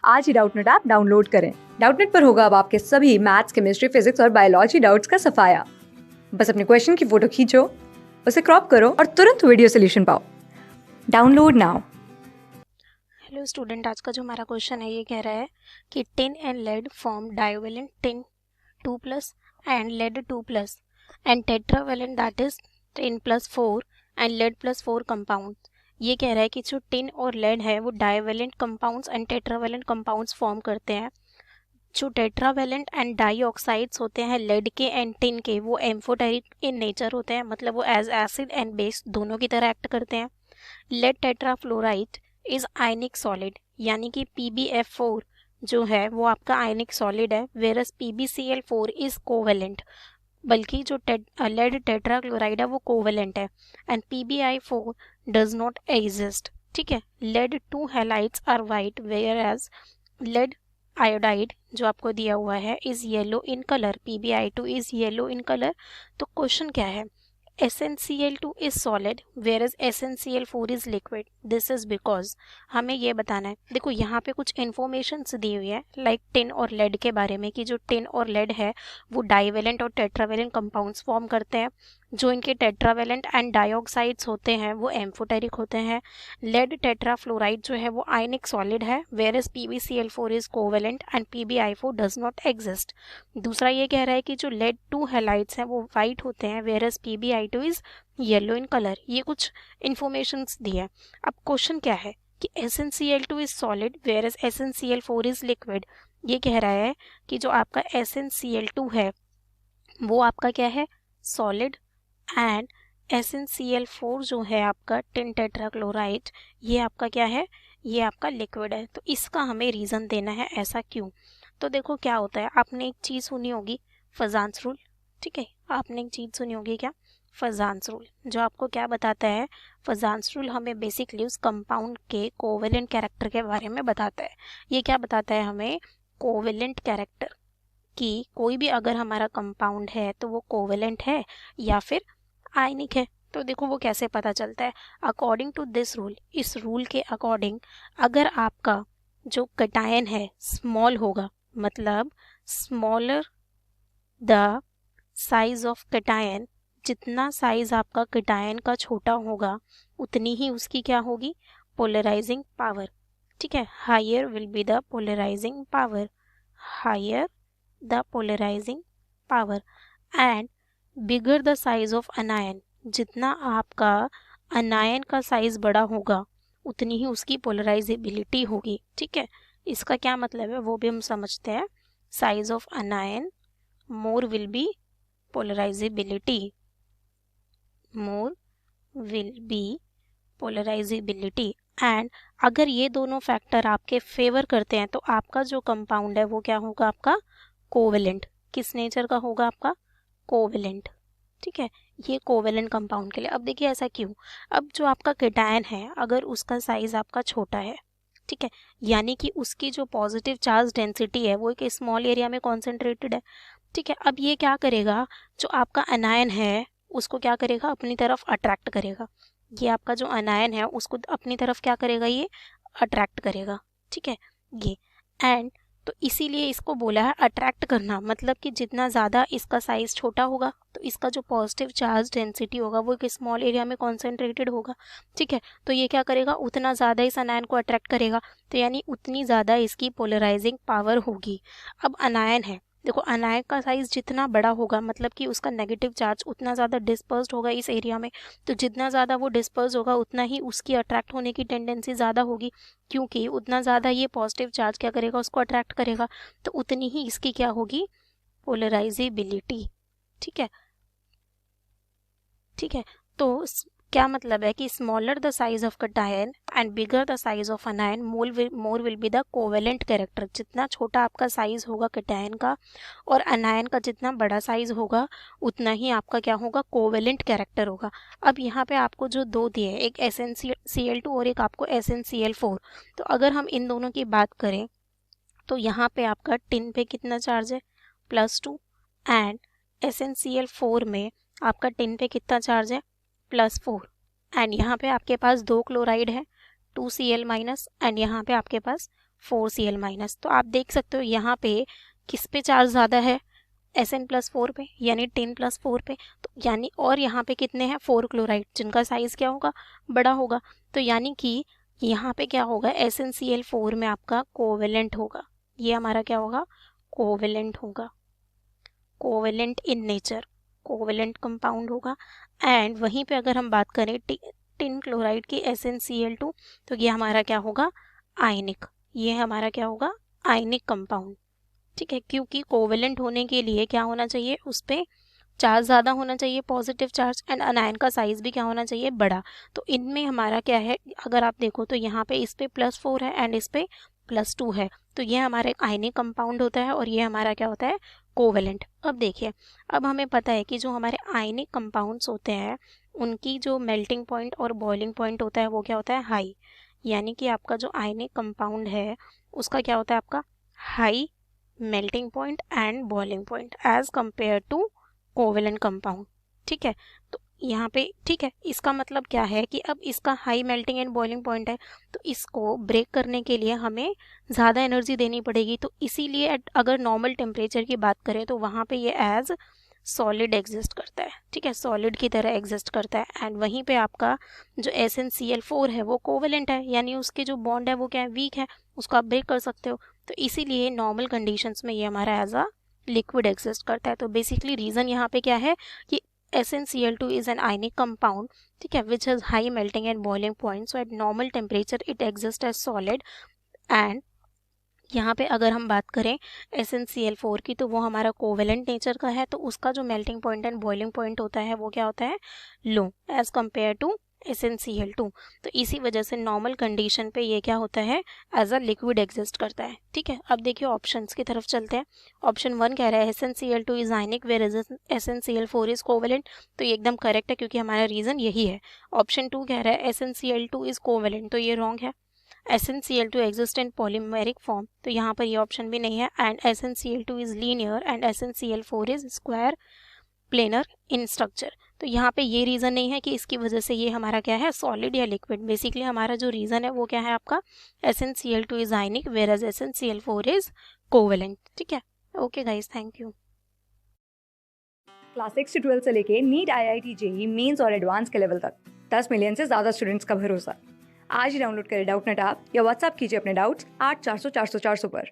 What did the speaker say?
आज ही Doubtnut app download करें। Doubtnut पर होगा अब आपके सभी मैथ्स, केमिस्ट्री, फिजिक्स और बायोलॉजी डाउट्स का सफाया। बस अपने क्वेश्चन की फोटो खींचो, उसे क्रॉप करो और तुरंत वीडियो सोल्यूशन पाओ। Download now. हेलो स्टूडेंट, आज का जो हमारा क्वेश्चन है ये कह रहा है कि tin and lead form divalent tin 2+ and lead 2+ and tetravalent that is tin +4 and lead +4 compound. ये कह रहा है कि जो टिन और लेड है वो divalent compounds and tetravalent compounds form करते हैं। जो टेट्रावेलेंट एंड डाइऑक्साइड्स होते हैं लेड के एंड टिन के, वो एम्फोटेरिक इन नेचर होते हैं, मतलब वो एज एसिड एंड बेस दोनों की तरह एक्ट करते हैं। Lead tetrafluoride is ionic solid, यानी कि PbF4 जो है वो आपका आयनिक सॉलिड है, वेरस PbCl4 इज कोवेलेंट, बल्कि जो लेड टेट्राक्लोराइड है वो कोवेलेंट है, and PbI4 does not exist. ठीक है, lead 2 halides are white where lead iodide जो आपको दिया हुआ है is yellow in colour, PbI2 is yellow in colour. तो क्वेश्चन क्या है, SnCl2 is solid whereas SnCl4 is liquid. This is because हमें ये बताना है। देखो यहाँ पे कुछ इन्फॉर्मेशन दी हुई है लाइक टिन और लेड के बारे में, कि जो टिन और लेड है वो डाइवेलेंट और टेट्रावेलेंट कंपाउंड्स फॉर्म करते हैं। जो इनके टेट्रावेलेंट एंड डाइऑक्साइड्स होते हैं वो एम्फोटेरिक होते हैं। लेड टेट्राफ्लोराइड जो है वो आयनिक सॉलिड है, whereas PbCl4 is covalent and PbI4 does not exist. दूसरा ये कह रहा है कि जो लेड 2 हैलाइड्स हैं वो वाइट होते हैं, whereas PbI2 is yellow in colour. ये कुछ इन्फॉर्मेशन दी है। अब क्वेश्चन क्या है कि SnCl2 is solid whereas SnCl4 is liquid. ये कह रहा है कि जो आपका SnCl2 है वो आपका क्या है, सॉलिड, एंड SnCl4 जो है आपका टिन टेट्राक्लोराइड, ये आपका क्या है, ये आपका लिक्विड है। तो इसका हमें रीज़न देना है ऐसा क्यों। तो देखो क्या होता है, आपने एक चीज़ सुनी होगी फजान्स रूल। ठीक है, आपने एक चीज़ सुनी होगी क्या, फजान्स रूल, जो आपको क्या बताता है, फजान्स रूल हमें बेसिकली उस कंपाउंड के कोवेलेंट कैरेक्टर के बारे में बताता है। ये क्या बताता है हमें, कोवेलेंट कैरेक्टर, कि कोई भी अगर हमारा कंपाउंड है तो वो कोवेलेंट है या फिर आयनिक है। तो देखो वो कैसे पता चलता है, अकॉर्डिंग टू दिस रूल, इस रूल के अकॉर्डिंग अगर आपका जो कटायन है स्मॉल होगा, मतलब smaller the size of cation, जितना साइज आपका कटायन का छोटा होगा उतनी ही उसकी क्या होगी, पोलराइजिंग पावर। ठीक है, higher will be the polarising power, higher the polarising power, and bigger the size of anion, जितना आपका अनायन का साइज बड़ा होगा उतनी ही उसकी पोलराइजेबिलिटी होगी। ठीक है, इसका क्या मतलब है वो भी हम समझते हैं। Size of अनायन more will be polarisability, more will be polarisability, and अगर ये दोनों फैक्टर आपके फेवर करते हैं तो आपका जो कंपाउंड है वो क्या होगा, आपका कोवेलेंट। किस नेचर का होगा, आपका कोवेलेंट। ठीक है, ये कोवेलेंट कंपाउंड के लिए। अब देखिए ऐसा क्यों, अब जो आपका केटायन है अगर उसका साइज आपका छोटा है, ठीक है, यानी कि उसकी जो पॉजिटिव चार्ज डेंसिटी है वो एक स्मॉल एरिया में कॉन्सेंट्रेटेड है। ठीक है, अब ये क्या करेगा, जो आपका अनायन है उसको क्या करेगा, अपनी तरफ अट्रैक्ट करेगा। ये आपका जो अनायन है उसको अपनी तरफ क्या करेगा, ये अट्रैक्ट करेगा। ठीक है, ये एंड तो इसीलिए इसको बोला है अट्रैक्ट करना, मतलब कि जितना ज़्यादा इसका साइज छोटा होगा तो इसका जो पॉजिटिव चार्ज डेंसिटी होगा वो एक स्मॉल एरिया में कॉन्सेंट्रेटेड होगा। ठीक है, तो ये क्या करेगा, उतना ज़्यादा इस अनायन को अट्रैक्ट करेगा, तो यानी उतनी ज़्यादा इसकी पोलराइजिंग पावर होगी। अब अनायन है, देखो अनायन का साइज जितना बड़ा होगा मतलब कि उसका नेगेटिव चार्ज उतना ज़्यादा डिस्पर्स्ड होगा इस एरिया में, तो जितना ज़्यादा वो डिस्पर्स होगा उतना ही उसकी अट्रैक्ट होने की टेंडेंसी ज़्यादा होगी, क्योंकि उतना ज़्यादा ये पॉजिटिव चार्ज क्या करेगा, उसको अट्रैक्ट करेगा, तो उतनी ही इसकी क्या होगी, पोलराइजेबिलिटी। ठीक है, ठीक है, तो क्या मतलब है कि smaller the size of cation and bigger the size of अनायन more will be the covalent character. जितना छोटा आपका साइज होगा कटायन का और अनायन का जितना बड़ा साइज होगा उतना ही आपका क्या होगा, कोवेलेंट कैरेक्टर होगा। अब यहाँ पे आपको जो दो दिए, एक SnCl2 और एक आपको SnCl4, तो अगर हम इन दोनों की बात करें तो यहाँ पे आपका टिन पे कितना चार्ज है, +2, एंड SnCl4 में आपका टिन पे कितना चार्ज है, +4, एंड यहाँ पे आपके पास 2 क्लोराइड है, 2Cl- एंड यहाँ पे आपके पास 4Cl-। तो आप देख सकते हो यहाँ पे किस पे चार्ज ज़्यादा है, Sn+4 पे, यानी tin+4 पे। तो यानी और यहाँ पे कितने हैं, 4 क्लोराइड, जिनका साइज़ क्या होगा, बड़ा होगा। तो यानी कि यहाँ पे क्या होगा, SnCl4 में आपका कोवेलेंट होगा। ये हमारा क्या होगा, कोवेलेंट होगा, covalent in nature, covalent compound होगा। एंड वहीं पे अगर हम बात करें टिन क्लोराइड की SnCl2, तो ये हमारा क्या होगा, आयनिक। ये हमारा क्या होगा, आयनिक कंपाउंड। ठीक है, क्योंकि कोवेलेंट होने के लिए क्या होना चाहिए, उस पर चार्ज ज़्यादा होना चाहिए, पॉजिटिव चार्ज, एंड अनायन का साइज भी क्या होना चाहिए, बड़ा। तो इनमें हमारा क्या है, अगर आप देखो तो यहाँ पे इस पे +4 है एंड इस पे +2 है। तो ये हमारा एक आयनिक कंपाउंड होता है और ये हमारा क्या होता है, कोवेलेंट। अब देखिए, अब हमें पता है कि जो हमारे आयनिक कंपाउंड्स होते हैं उनकी जो मेल्टिंग पॉइंट और बॉइलिंग पॉइंट होता है वो क्या होता है, हाई। यानी कि आपका जो आयनिक कंपाउंड है उसका क्या होता है, आपका high melting point and boiling point as compare to covalent compound. ठीक है, तो यहाँ पे ठीक है, इसका मतलब क्या है कि अब इसका high melting and boiling point है, तो इसको ब्रेक करने के लिए हमें ज़्यादा एनर्जी देनी पड़ेगी। तो इसीलिए अगर नॉर्मल टेम्परेचर की बात करें तो वहाँ पे ये एज सॉलिड एग्जिस्ट करता है। ठीक है, सॉलिड की तरह एग्जिस्ट करता है। एंड वहीं पे आपका जो SnCl4 है वो कोवेलेंट है, यानी उसके जो बॉन्ड है वो क्या है, वीक है, उसको आप ब्रेक कर सकते हो। तो इसीलिए नॉर्मल कंडीशंस में ये हमारा एज अ लिक्विड एग्जिस्ट करता है। तो बेसिकली रीज़न यहाँ पे क्या है कि SnCl2 is an ionic compound, ठीक है, which has high melting and boiling point, so at normal temperature it exist as solid. And यहाँ पे अगर हम बात करें SnCl4 की, तो वो हमारा कोवेलेंट नेचर का है, तो उसका जो melting point and boiling point होता है वो क्या होता है, लो, एज कंपेयर टू SnCl2। तो इसी वजह से नॉर्मल कंडीशन पे ये क्या होता है, एज अ लिक्विड एग्जिस्ट करता है। ठीक है, अब देखिए ऑप्शंस की तरफ चलते हैं। ऑप्शन 1 कह रहा है SnCl2 is ionic where SnCl4 is covalent. तो ये एकदम करेक्ट है क्योंकि हमारा रीजन यही है। ऑप्शन 2 कह रहा है SnCl2 इज कोवेलेंट, तो ये रॉन्ग है। SnCl2 exist in polymeric form, तो यहाँ पर ये ऑप्शन भी नहीं है। And SnCl2 is linear and SnCl4 is square planar in structure. तो यहाँ पे ये रीज़न नहीं है कि इसकी वजह से ये हमारा क्या है, सॉलिड या लिक्विड। बेसिकली हमारा जो रीज़न है वो क्या है, आपका SnCl2 is ionic where as SnCl4 is covalent. ठीक है, okay guys, thank you. Class 6 से 12 से लेके नीट, IIT, JEE मेंस और एडवांस के लेवल तक 10 मिलियन से ज़्यादा स्टूडेंट्स का भरोसा। आज ही डाउनलोड करें डाउटनेट ऐप या व्हाट्सएप कीजिए अपने डाउट्स 8400 400 400 पर।